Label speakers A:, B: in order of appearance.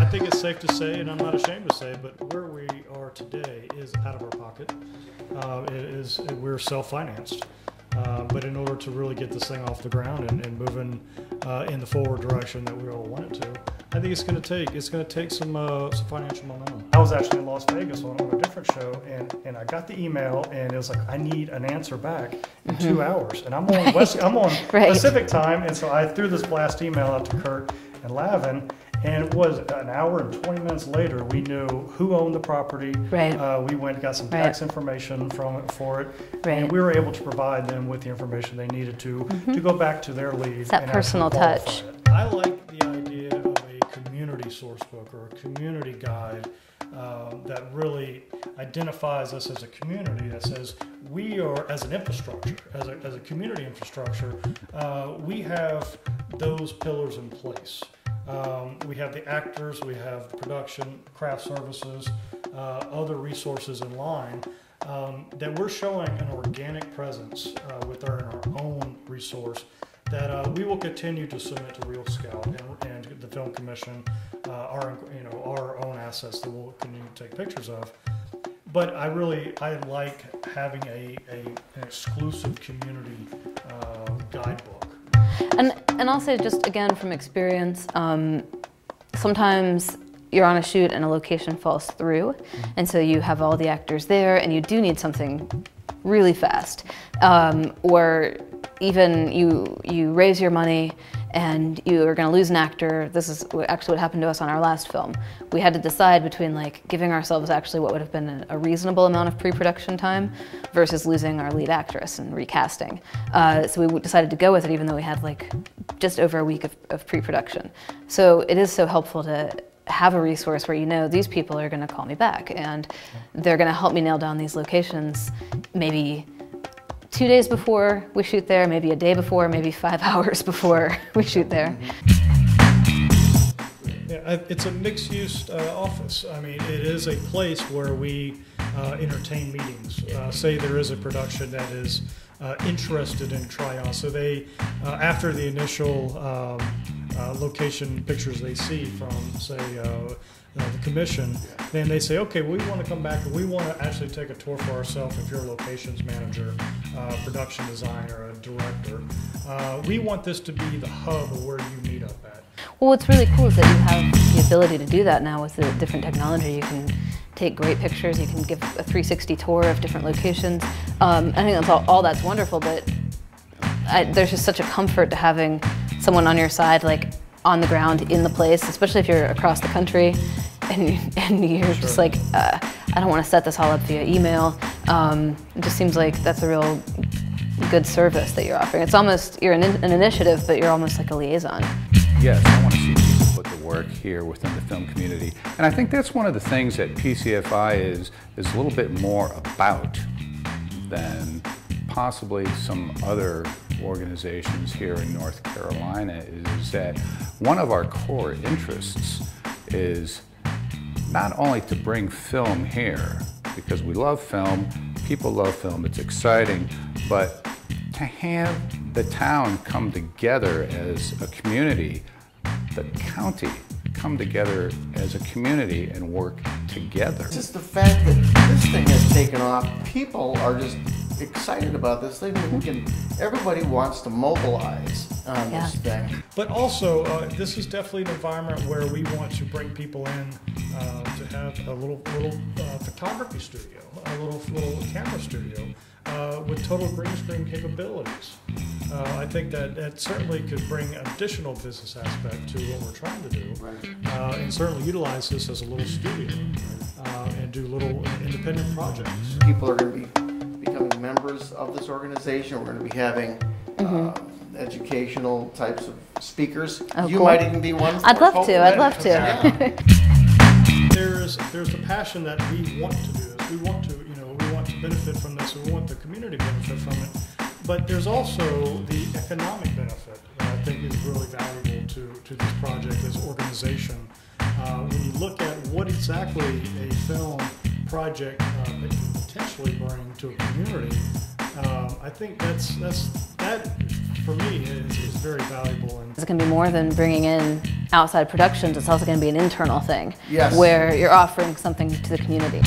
A: think it's safe to say, and I'm not ashamed to say, but where we are today is out of our pocket. We're self-financed. But in order to really get this thing off the ground and moving in the forward direction that we all want it to, I think it's going to take some financial momentum. I was actually in Las Vegas on a different show, and I got the email, and it was like, I need an answer back in 2 hours, and I'm on Pacific time, and so I threw this blast email out to Kurt and Lavin. And it was an hour and 20 minutes later, we knew who owned the property.
B: Right.
A: We went and got some tax information for it.
B: Right.
A: And we were able to provide them with the information they needed to go back to their lead.
B: It's that
A: and
B: personal touch.
A: I like the idea of a community source book or a community guide that really identifies us as a community, that says we are, as an infrastructure, as a community infrastructure, we have those pillars in place. We have the actors, we have the production, craft services, other resources in line, that we're showing an organic presence with our own resource that we will continue to submit to Real Scout and the Film Commission, our own assets that we'll continue to take pictures of. But I like having an exclusive community guidebook.
B: And also, just again from experience, sometimes you're on a shoot and a location falls through, and so you have all the actors there, and you do need something really fast, or even you raise your money and you are going to lose an actor. This is actually what happened to us on our last film. We had to decide between like giving ourselves actually what would have been a reasonable amount of pre-production time versus losing our lead actress and recasting. So we decided to go with it, even though we had like just over a week of pre-production. So it is so helpful to have a resource where you know these people are going to call me back and they're going to help me nail down these locations, maybe 2 days before we shoot there, maybe a day before, maybe 5 hours before we shoot there.
A: Yeah, it's a mixed-use office. I mean, it is a place where we entertain meetings. Say there is a production that is interested in try-on. So they, after the initial location pictures they see from, say, the commission, then they say, okay, we want to come back and we want to actually take a tour for ourselves if you're a locations manager, production designer, a director. We want this to be the hub of where you meet up at.
B: Well, what's really cool is that you have the ability to do that now with the different technology. You can take great pictures, you can give a 360 tour of different locations. I think that's all that's wonderful, but there's just such a comfort to having someone on your side, like on the ground in the place, especially if you're across the country and you're just like, I don't want to set this all up via email. It just seems like that's a real good service that you're offering. It's almost, you're an initiative, but you're almost like a liaison.
C: Yes, I want to see people put the work here within the film community. And I think that's one of the things that PCFI is a little bit more about than possibly some other organizations here in North Carolina, is that one of our core interests is not only to bring film here, because we love film, people love film, it's exciting, but to have the town come together as a community, the county come together as a community and work together.
D: Just the fact that this thing has taken off, people are just excited about this thing. Everybody wants to mobilize on this thing.
A: But also, this is definitely an environment where we want to bring people in to have a little photography studio, a little camera studio with total green screen capabilities. I think that certainly could bring additional business aspect to what we're trying to do, and certainly utilize this as a little studio and do little independent projects.
D: People are going to be becoming members of this organization. We're going to be having educational types of speakers.
B: Oh,
D: you
B: cool.
D: might even be one.
B: I'd love to. I'd love to.
D: Yeah.
A: There's the passion that we want to do this. We want to benefit from this. We want the community to benefit from it. But there's also the economic benefit that I think is really valuable to this project, this organization. When you look at what exactly a film project can potentially bring to a community, I think that for me is very valuable. And
B: it's going to be more than bringing in outside productions. It's also going to be an internal thing,
D: yes,
B: where you're offering something to the community.